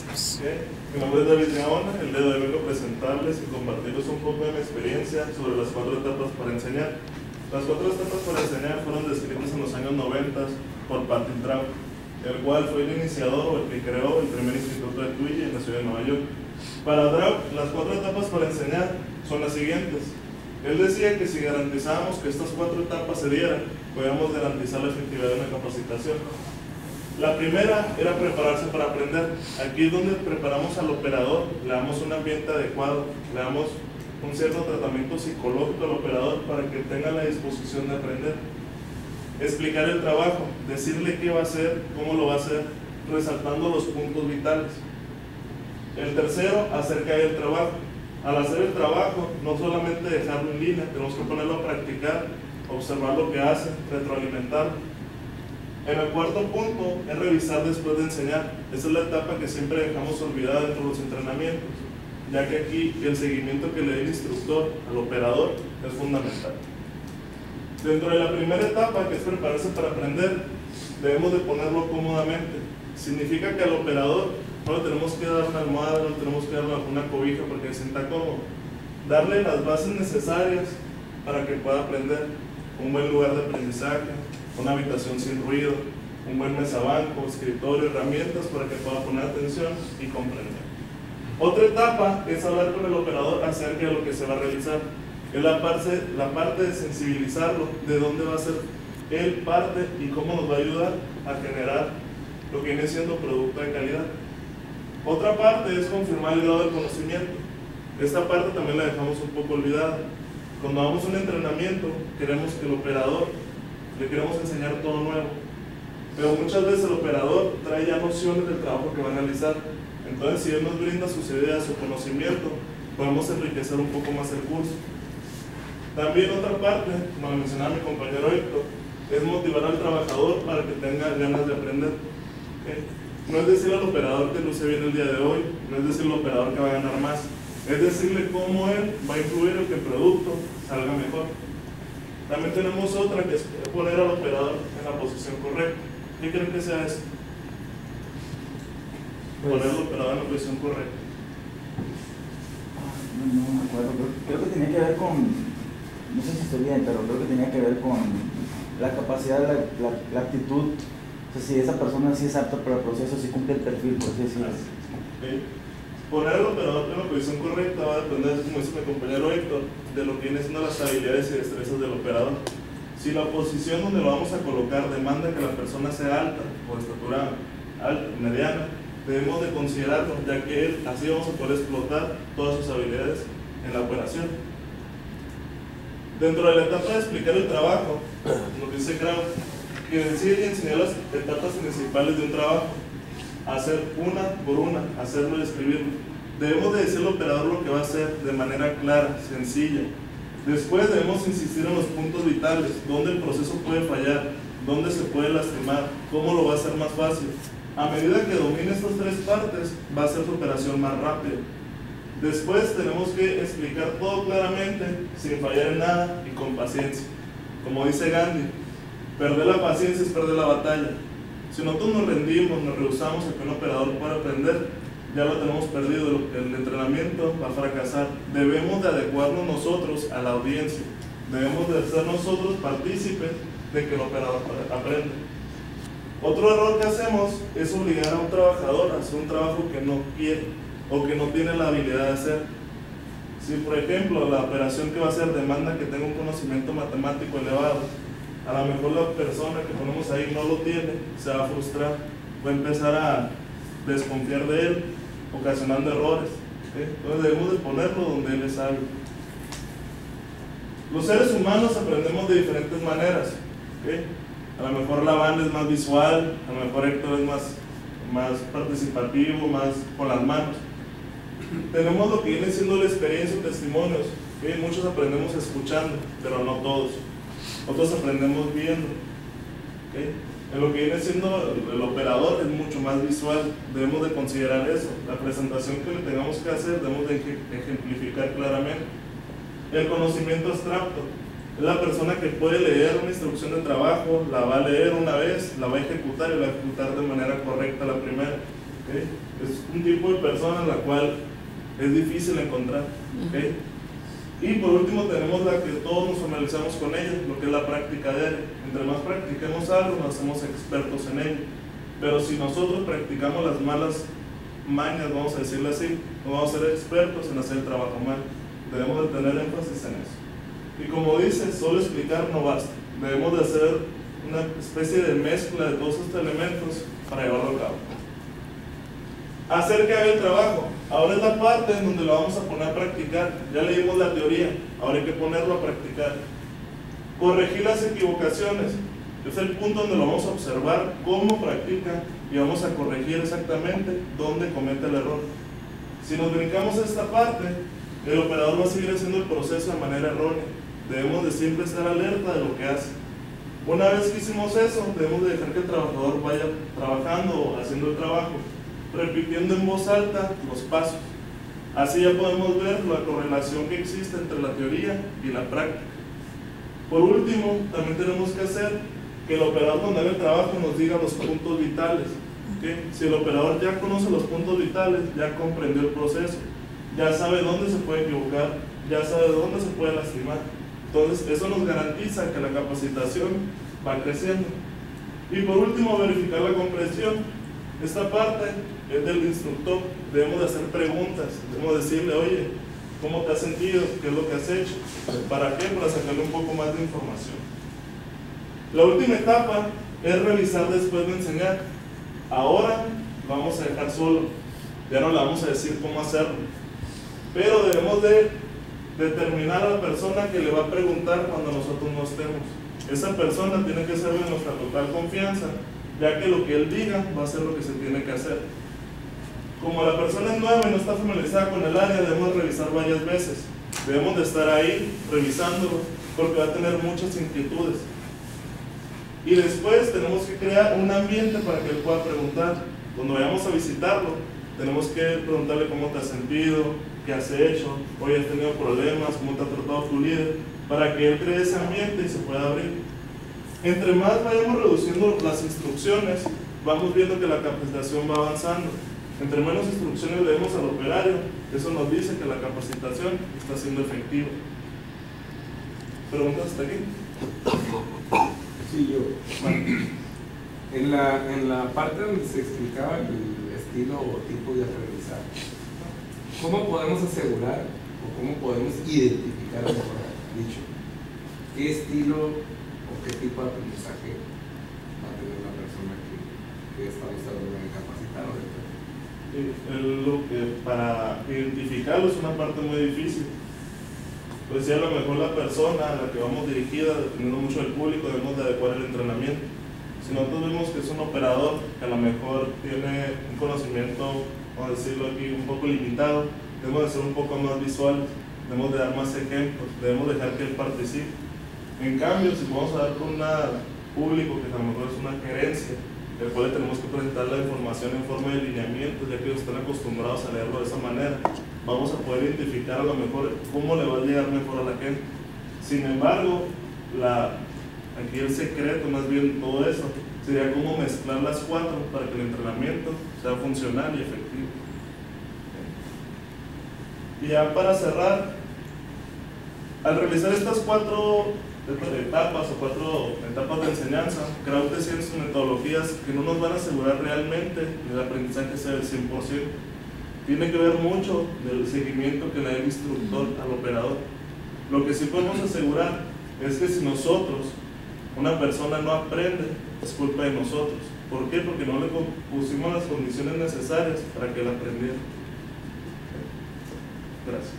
Empezamos. Mi nombre es David Gaona. El día de hoy vengo a presentarles y compartirles un poco de mi experiencia sobre las 4 etapas para enseñar. Las 4 etapas para enseñar fueron descritas en los años 90 por Patrick Traub, el cual fue el iniciador o el que creó el primer instituto de TUI en la ciudad de Nueva York. Para Traub, las 4 etapas para enseñar son las siguientes. Él decía que si garantizábamos que estas 4 etapas se dieran, podíamos garantizar la efectividad de una capacitación. La primera era prepararse para aprender. Aquí es donde preparamos al operador, le damos un ambiente adecuado, le damos un cierto tratamiento psicológico al operador para que tenga la disposición de aprender. Explicar el trabajo, decirle qué va a hacer, cómo lo va a hacer, resaltando los puntos vitales. El tercero, hacer caer el trabajo. Al hacer el trabajo, no solamente dejarlo en línea, tenemos que ponerlo a practicar, observar lo que hace, retroalimentarlo. En el cuarto punto es revisar después de enseñar. Esa es la etapa que siempre dejamos olvidada dentro de los entrenamientos, ya que aquí el seguimiento que le dé el instructor al operador es fundamental. Dentro de la primera etapa, que es prepararse para aprender, debemos de ponerlo cómodamente. Significa que al operador no le tenemos que dar una almohada, no le tenemos que dar una cobija para que se sienta cómodo. Darle las bases necesarias para que pueda aprender. Un buen lugar de aprendizaje, una habitación sin ruido, un buen mesabanco, escritorio, herramientas para que pueda poner atención y comprender. Otra etapa es hablar con el operador acerca de lo que se va a realizar. Es la parte de sensibilizarlo, de dónde va a ser él parte y cómo nos va a ayudar a generar lo que viene siendo producto de calidad. Otra parte es confirmar el grado de conocimiento. Esta parte también la dejamos un poco olvidada. Cuando damos un entrenamiento, queremos que el operador le queremos enseñar todo nuevo, pero muchas veces el operador trae ya nociones del trabajo que va a realizar. Entonces, si él nos brinda sus ideas, su conocimiento, podemos enriquecer un poco más el curso. También otra parte, como lo mencionaba mi compañero Héctor, es motivar al trabajador para que tenga ganas de aprender. No es decir al operador que luce bien el día de hoy, no es decir al operador que va a ganar más, es decirle cómo él va a influir en que el producto salga mejor. También tenemos otra que es poner al operador en la posición correcta. ¿Qué creen que sea eso? Poner al operador en la posición correcta. No me acuerdo, creo que tenía que ver con, no sé si estoy bien, pero creo que tenía que ver con la capacidad, la actitud. O sea, si esa persona sí es apta para el proceso, si cumple el perfil, por así decirlo. Poner al operador en la posición correcta va a depender, como dice mi compañero Héctor, de lo que vienen siendo las habilidades y destrezas del operador. Si la posición donde lo vamos a colocar demanda que la persona sea alta o de estatura alta, mediana, debemos de considerarlo, ya que él, así vamos a poder explotar todas sus habilidades en la operación. Dentro de la etapa de explicar el trabajo, lo que dice Kraus, que decide enseñar las etapas principales de un trabajo, hacer una por una, hacerlo y escribirlo. Debemos de decirle al operador lo que va a hacer de manera clara, sencilla. Después debemos insistir en los puntos vitales, dónde el proceso puede fallar, dónde se puede lastimar, cómo lo va a hacer más fácil. A medida que domine estas 3 partes, va a ser su operación más rápida. Después tenemos que explicar todo claramente, sin fallar en nada y con paciencia. Como dice Gandhi, perder la paciencia es perder la batalla. Si nosotros nos rendimos, nos rehusamos a que un operador pueda aprender, ya lo tenemos perdido, el entrenamiento va a fracasar. Debemos de adecuarnos nosotros a la audiencia, debemos de ser nosotros partícipes de que el operador aprenda. Otro error que hacemos es obligar a un trabajador a hacer un trabajo que no quiere o que no tiene la habilidad de hacer. Si por ejemplo la operación que va a hacer demanda que tenga un conocimiento matemático elevado, a lo mejor la persona que ponemos ahí no lo tiene, se va a frustrar, va a empezar a desconfiar de él, ocasionando errores. Entonces debemos de ponerlo donde él es hábil. Los seres humanos aprendemos de diferentes maneras. A lo mejor la banda es más visual, a lo mejor Héctor es más participativo, más con las manos. Tenemos lo que viene siendo la experiencia o testimonios. Muchos aprendemos escuchando, pero no todos. Otros aprendemos viendo. En lo que viene siendo el operador es mucho más visual, debemos de considerar eso. La presentación que le tengamos que hacer debemos de ejemplificar claramente. El conocimiento abstracto es la persona que puede leer una instrucción de trabajo, la va a leer una vez, la va a ejecutar y la va a ejecutar de manera correcta la primera. ¿okay? Es un tipo de persona la cual es difícil encontrar. ¿Okay? Y por último tenemos la que todos nos familiarizamos con ella, lo que es la práctica diaria. Entre más practiquemos algo, nos hacemos expertos en ello. Pero si nosotros practicamos las malas mañas, vamos a decirlo así, no vamos a ser expertos en hacer el trabajo mal. Debemos de tener énfasis en eso. Y como dice, solo explicar no basta. Debemos de hacer una especie de mezcla de todos estos elementos para llevarlo a cabo. Hacer que haga el trabajo. Ahora es la parte en donde lo vamos a poner a practicar. Ya leímos la teoría, ahora hay que ponerlo a practicar. Corregir las equivocaciones. Es el punto donde lo vamos a observar cómo practica y vamos a corregir exactamente dónde comete el error. Si nos brincamos a esta parte, el operador va a seguir haciendo el proceso de manera errónea. Debemos de siempre estar alerta de lo que hace. Una vez que hicimos eso, debemos de dejar que el trabajador vaya trabajando o haciendo el trabajo, repitiendo en voz alta los pasos. Así ya podemos ver la correlación que existe entre la teoría y la práctica. Por último, también tenemos que hacer que el operador cuando haga el trabajo nos diga los puntos vitales. ¿Okay? Si el operador ya conoce los puntos vitales, ya comprendió el proceso, ya sabe dónde se puede equivocar, ya sabe dónde se puede lastimar. Entonces, eso nos garantiza que la capacitación va creciendo. Y por último, verificar la comprensión. Esta parte es del instructor. Debemos de hacer preguntas, debemos decirle, oye, ¿cómo te has sentido? ¿Qué es lo que has hecho? ¿Para qué? Para sacarle un poco más de información. La última etapa es revisar después de enseñar. Ahora vamos a dejar solo, ya no le vamos a decir cómo hacerlo, pero debemos de determinar a la persona que le va a preguntar cuando nosotros no estemos. Esa persona tiene que ser de nuestra total confianza, ya que lo que él diga va a ser lo que se tiene que hacer. Como la persona es nueva y no está familiarizada con el área, debemos revisar varias veces. Debemos de estar ahí revisándolo, porque va a tener muchas inquietudes. Y después tenemos que crear un ambiente para que él pueda preguntar. Cuando vayamos a visitarlo, tenemos que preguntarle cómo te has sentido, qué has hecho, hoy has tenido problemas, cómo te ha tratado tu líder, para que él cree ese ambiente y se pueda abrir. Entre más vayamos reduciendo las instrucciones, vamos viendo que la capacitación va avanzando. Entre menos instrucciones le demos al operario, eso nos dice que la capacitación está siendo efectiva. ¿Preguntas hasta aquí? Sí, yo. Bueno, en la parte donde se explicaba el estilo o tipo de aprendizaje, ¿cómo podemos asegurar o cómo podemos identificar, mejor dicho, qué estilo o qué tipo de aprendizaje va a tener la persona que estamos tratando de capacitar? Lo que para identificarlo es una parte muy difícil. Pues si a lo mejor la persona a la que vamos dirigida, dependiendo mucho del público, debemos de adecuar el entrenamiento. Si nosotros vemos que es un operador que a lo mejor tiene un conocimiento, vamos a decirlo aquí, un poco limitado, debemos de ser un poco más visuales, debemos de dar más ejemplos, debemos dejar que él participe. En cambio, si vamos a dar con un público que a lo mejor es una gerencia, el cual tenemos que presentar la información en forma de lineamientos, ya que ellos están acostumbrados a leerlo de esa manera, vamos a poder identificar a lo mejor cómo le va a llegar mejor a la gente. Sin embargo, aquí el secreto, más bien todo eso, sería cómo mezclar las cuatro para que el entrenamiento sea funcional y efectivo. Y ya para cerrar, al realizar estas cuatro etapas o cuatro etapas de enseñanza, Kraut decía en sus metodologías que no nos van a asegurar realmente que el aprendizaje sea del 100%. Tiene que ver mucho del seguimiento que le da el instructor al operador. Lo que sí podemos asegurar es que si nosotros, una persona no aprende, es culpa de nosotros. ¿Por qué? Porque no le pusimos las condiciones necesarias para que él aprendiera. Gracias.